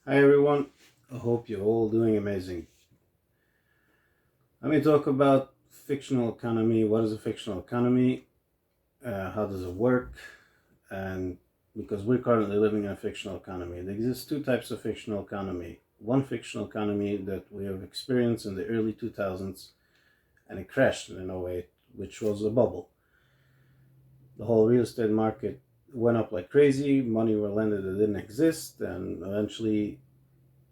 Hi everyone, I hope you're all doing amazing. Let me talk about fictional economy. What is a fictional economy? How does it work? And because we're currently living in a fictional economy, there exists two types of fictional economy. One fictional economy that we have experienced in the early 2000s, and it crashed in a way, which was a bubble. The whole real estate market went up like crazy, money were lended that didn't exist, and eventually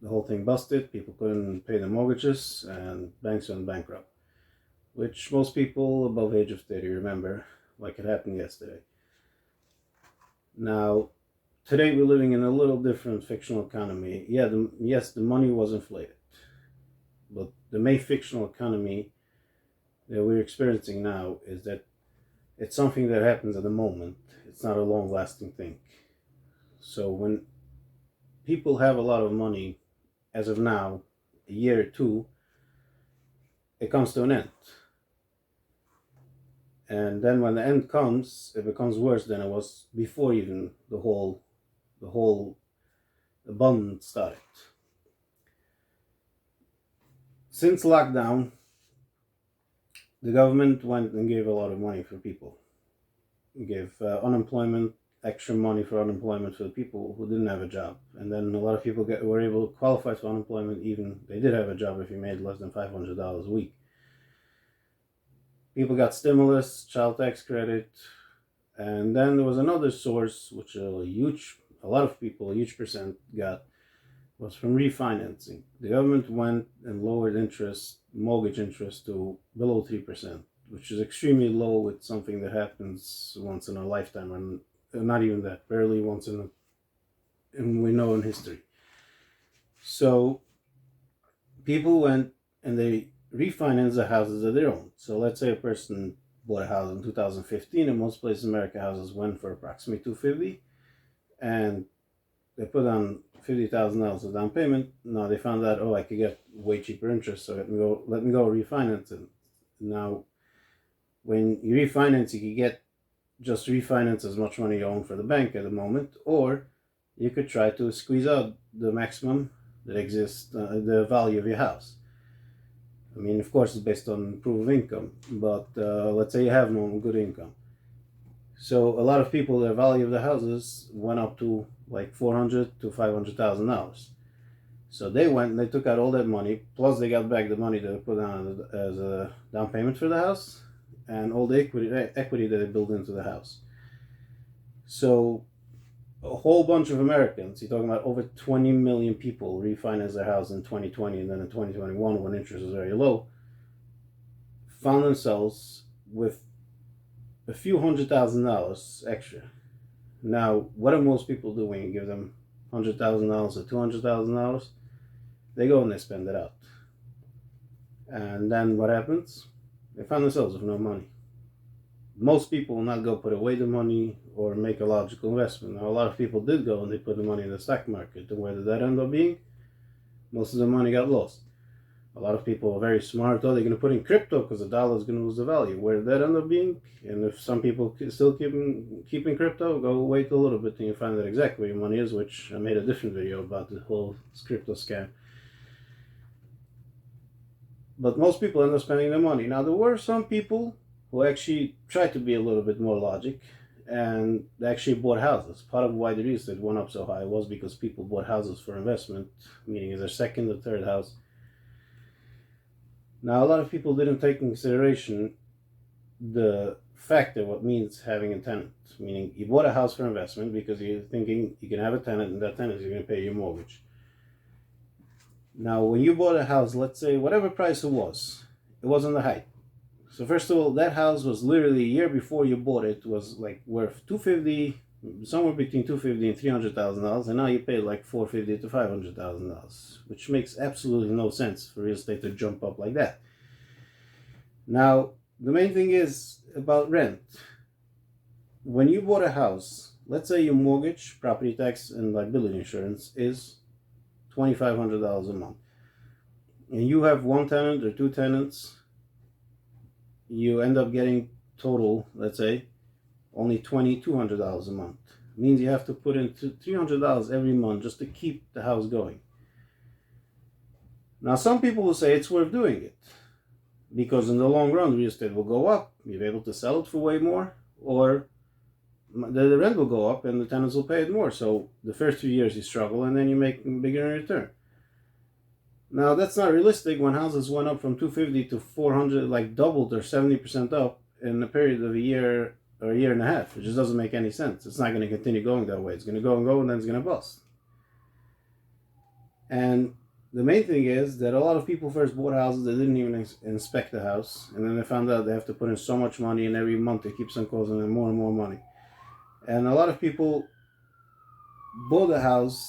the whole thing busted. People couldn't pay their mortgages, and banks went bankrupt, which most people above age of 30 remember, like it happened yesterday. Now, today we're living in a little different fictional economy. Yes, the money was inflated, but the main fictional economy that we're experiencing now is that it's something that happens at the moment. It's not a long-lasting thing. So when people have a lot of money, as of now, a year or two, it comes to an end. And then when the end comes, it becomes worse than it was before even the whole abundance started. Since lockdown, the government went and gave a lot of money for people. It gave unemployment, extra money for unemployment for the people who didn't have a job. And then a lot of people were able to qualify for unemployment even they did have a job if you made less than $500 a week. People got stimulus, child tax credit, and then there was another source, which a lot of people, a huge percent got, was from refinancing. The government went and lowered mortgage interest to below 3%, which is extremely low with something that happens once in a lifetime, and not even that, barely once we know in history. So people went and they refinanced the houses that they own. So let's say a person bought a house in 2015, and most places in America houses went for approximately $250, and they put on $50,000 of down payment. Now they found out, oh, I could get way cheaper interest, so let me go refinance it. Now, when you refinance, you could get just refinance as much money you own for the bank at the moment, or you could try to squeeze out the maximum that exists, the value of your house. I mean, of course, it's based on proof of income, but let's say you have no good income. So a lot of people, their value of the houses went up to like $400,000 to $500,000. So they went and they took out all that money, plus they got back the money they put down as a down payment for the house, and all the equity that they built into the house. So a whole bunch of Americans, you're talking about over 20 million people, refinanced their house in 2020, and then in 2021, when interest was very low, found themselves with a few $100,000 extra. Now, what do most people do when you give them $100,000 or $200,000? They go and they spend it out. And then what happens? They find themselves with no money. Most people will not go put away the money or make a logical investment. Now, a lot of people did go and they put the money in the stock market. And where did that end up being? Most of the money got lost. A lot of people are very smart. Oh, they're going to put in crypto because the dollar is going to lose the value. Where did that end up being? And if some people still keeping crypto, go wait a little bit and you find out exactly where your money is, which I made a different video about the whole crypto scam. But most people end up spending their money. Now, there were some people who actually tried to be a little bit more logic, and they actually bought houses. Part of why the real estate went up so high was because people bought houses for investment, meaning as their second or third house. Now, a lot of people didn't take in consideration the fact of what means having a tenant, meaning you bought a house for investment because you're thinking you can have a tenant and that tenant is going to pay your mortgage. Now, when you bought a house, let's say whatever price it wasn't the height. So first of all, that house was literally a year before you bought it was like worth $250, somewhere between $250 and $300,000, and now you pay like $450 to $500,000, which makes absolutely no sense for real estate to jump up like that. Now, the main thing is about rent. When you bought a house, let's say your mortgage, property tax, and liability insurance is $2,500 a month, and you have one tenant or two tenants, you end up getting total, let's say, only $2,200 a month. It means you have to put in $300 every month just to keep the house going. Now, some people will say it's worth doing it because in the long run, real estate will go up. You'll be able to sell it for way more, or the rent will go up and the tenants will pay it more. So the first 2 years you struggle and then you make bigger in return. Now, that's not realistic when houses went up from 250 to 400, like doubled or 70% up in a period of a year or a year and a half. It just doesn't make any sense. It's not going to continue going that way. It's going to go and go, and then it's going to bust. And the main thing is that a lot of people first bought houses, they didn't even inspect the house, and then they found out they have to put in so much money, and every month it keeps on causing them more and more money. And a lot of people bought a house,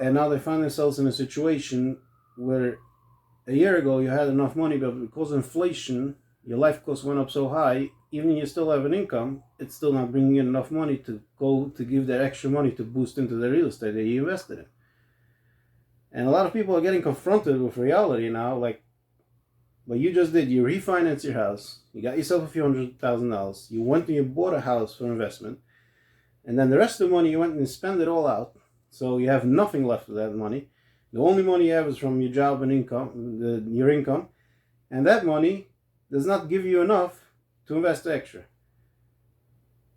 and now they find themselves in a situation where a year ago you had enough money, but because of inflation, your life costs went up so high, even if you still have an income, it's still not bringing in enough money to go to give that extra money to boost into the real estate that you invested in. And a lot of people are getting confronted with reality now, like what you just did. You refinance your house, you got yourself a few $100,000, you went and you bought a house for investment, and then the rest of the money you went and spent it all out, so you have nothing left of that money. The only money you have is from your job and income, your income, and that money does not give you enough to invest extra.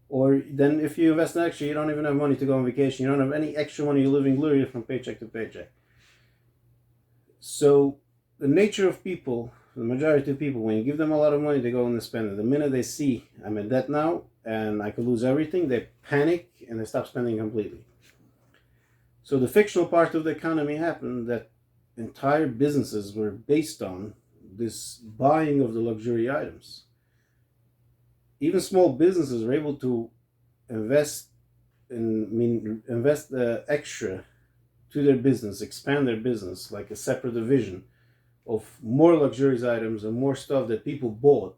Or then if you invest extra, you don't even have money to go on vacation, you don't have any extra money, you're living literally from paycheck to paycheck. So the nature of people, the majority of people, when you give them a lot of money, they go and they spend it. The minute they see I'm in debt now and I could lose everything, they panic and they stop spending completely. So the fictional part of the economy happened that entire businesses were based on this buying of the luxury items. Even small businesses are able to invest extra to their business, expand their business like a separate division of more luxurious items and more stuff that people bought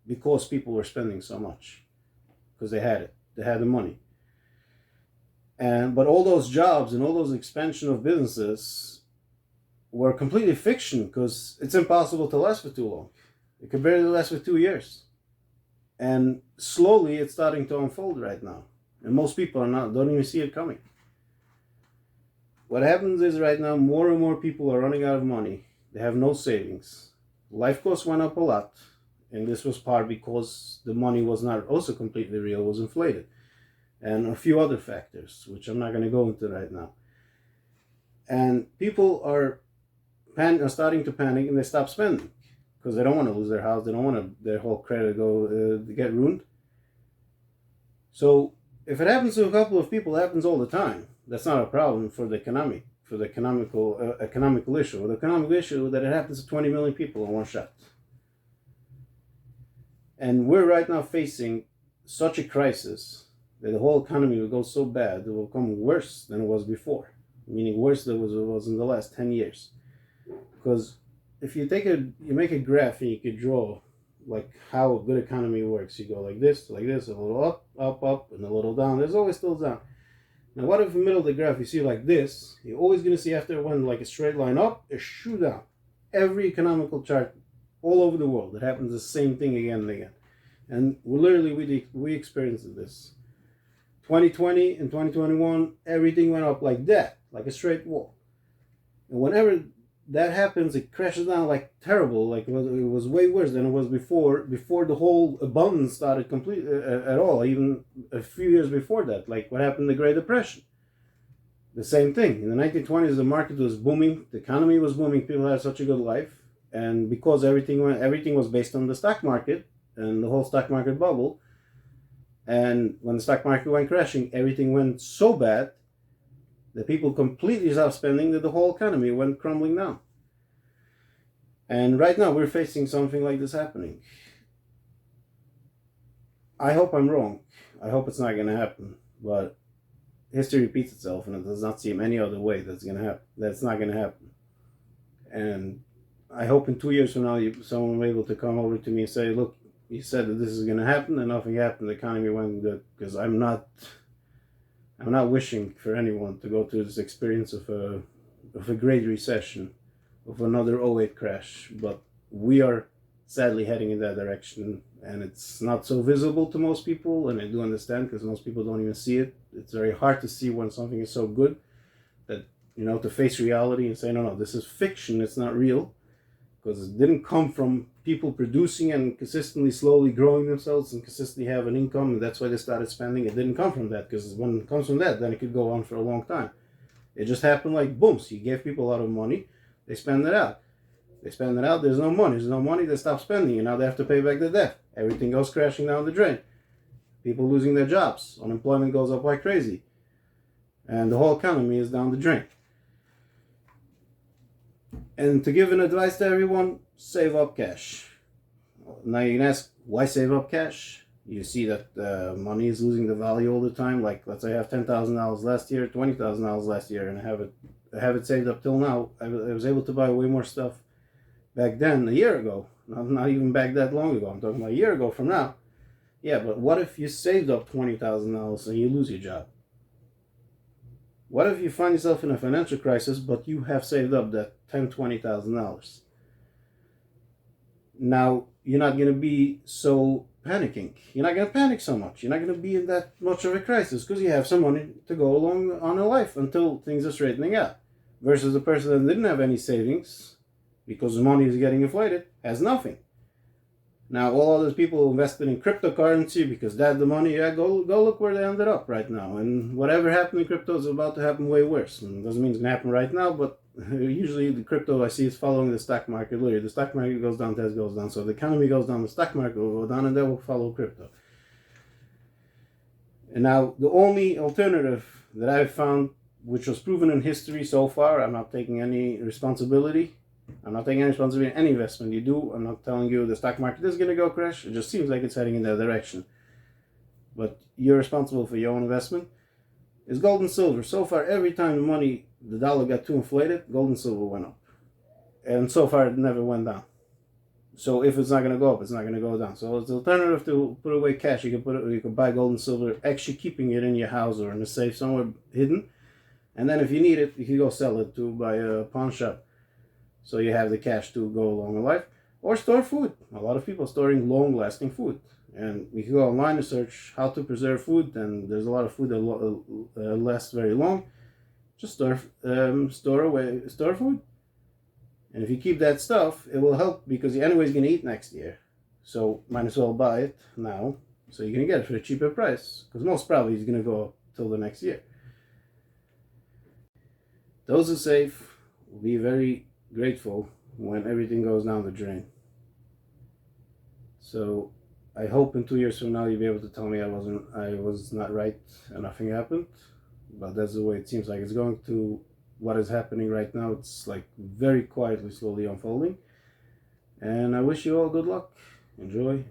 because people were spending so much, because they had it, they had the money. But all those jobs and all those expansion of businesses were completely fiction, because it's impossible to last for too long. It could barely last for 2 years, and slowly it's starting to unfold right now, and most people don't even see it coming. What happens is right now more and more people are running out of money. They have no savings. Life costs went up a lot, and this was part because the money was not also completely real, it was inflated, and a few other factors which I'm not going to go into right now. And people are starting to panic, and they stop spending because they don't want to lose their house, they don't want their whole credit go get ruined. So if it happens to a couple of people, it happens all the time. That's not a problem for the economical issue. The economical issue that it happens to 20 million people in one shot. And we're right now facing such a crisis that the whole economy will go so bad, it will become worse than it was before. Meaning worse than it was in the last 10 years. Because if you make a graph and you could draw like how a good economy works, you go like this, a little up, up, up, and a little down. There's always still down. Now, what if in the middle of the graph you see like this? You're always going to see after one like a straight line up, a shoe down. Every economical chart all over the world, it happens the same thing again and again. And we experienced this. 2020 and 2021, everything went up like that, like a straight wall. And whenever that happens, it crashes down like terrible, like it was way worse than it was before the whole abundance started completely at all, even a few years before that, like what happened in the Great Depression. The same thing. In the 1920s, the market was booming, the economy was booming, people had such a good life, and because everything was based on the stock market and the whole stock market bubble, and when the stock market went crashing, everything went so bad that people completely stopped spending, that the whole economy went crumbling down. And right now we're facing something like this happening. I hope I'm wrong. I hope it's not going to happen. But history repeats itself, and it does not seem any other way that's not going to happen. And I hope in 2 years from now, someone will be able to come over to me and say, look, you said that this is going to happen, and nothing happened. The economy went good. Because I'm not wishing for anyone to go through this experience of a great recession, of another 08 crash, but we are sadly heading in that direction, and it's not so visible to most people, and I do understand because most people don't even see it. It's very hard to see when something is so good that to face reality and say, no, this is fiction, it's not real, because it didn't come from people producing and consistently slowly growing themselves and consistently have an income, and that's why they started spending. It didn't come from that, because when it comes from that, then it could go on for a long time. It just happened like boom. So you gave people a lot of money, they spend it out. They spend it out, there's no money. There's no money, they stop spending, and now they have to pay back the debt. Everything goes crashing down the drain. People losing their jobs. Unemployment goes up like crazy. And the whole economy is down the drain. And to give an advice to everyone, save up cash. Now you can ask, why save up cash? You see that money is losing the value all the time. Like, let's say I have $10,000 last year, $20,000 last year, and I have it saved up till now. I was able to buy way more stuff back then, a year ago. Not even back that long ago. I'm talking about a year ago from now. Yeah, but what if you saved up $20,000 and you lose your job? What if you find yourself in a financial crisis, but you have saved up that $10,000, $20,000? Now, you're not going to be so panicking. You're not going to panic so much. You're not going to be in that much of a crisis because you have some money to go along on a life until things are straightening out. Versus a person that didn't have any savings because the money is getting inflated, has nothing. Now, all those people who invested in cryptocurrency because they had the money, go look where they ended up right now. And whatever happened in crypto is about to happen way worse. And it doesn't mean it's going to happen right now, but usually the crypto I see is following the stock market. Literally, the stock market goes down, Tesla goes down. So if the economy goes down, the stock market will go down, and that will follow crypto. And now, the only alternative that I've found, which was proven in history so far, I'm not taking any responsibility. I'm not taking any responsibility in any investment you do. I'm not telling you the stock market is going to go crash. It just seems like it's heading in that direction. But you're responsible for your own investment. Is gold and silver. So far, every time the dollar got too inflated, gold and silver went up. And so far, it never went down. So if it's not going to go up, it's not going to go down. So it's an alternative to put away cash. You can buy gold and silver, actually keeping it in your house or in a safe somewhere hidden. And then if you need it, you can go sell it to buy a pawn shop. So you have the cash to go along in life. Or store food. A lot of people are storing long-lasting food. And you can go online and search how to preserve food. And there's a lot of food that lasts very long. Just store food. And if you keep that stuff, it will help because you're anyways going to eat next year. So might as well buy it now so you're going to get it for a cheaper price. Because most probably it's going to go up till the next year. Those who save will be very grateful when everything goes down the drain. So I hope in 2 years from now you'll be able to tell me I was not right and nothing happened. But that's the way it seems like it's going to. What is happening right now, it's like very quietly, slowly unfolding. And I wish you all good luck. Enjoy.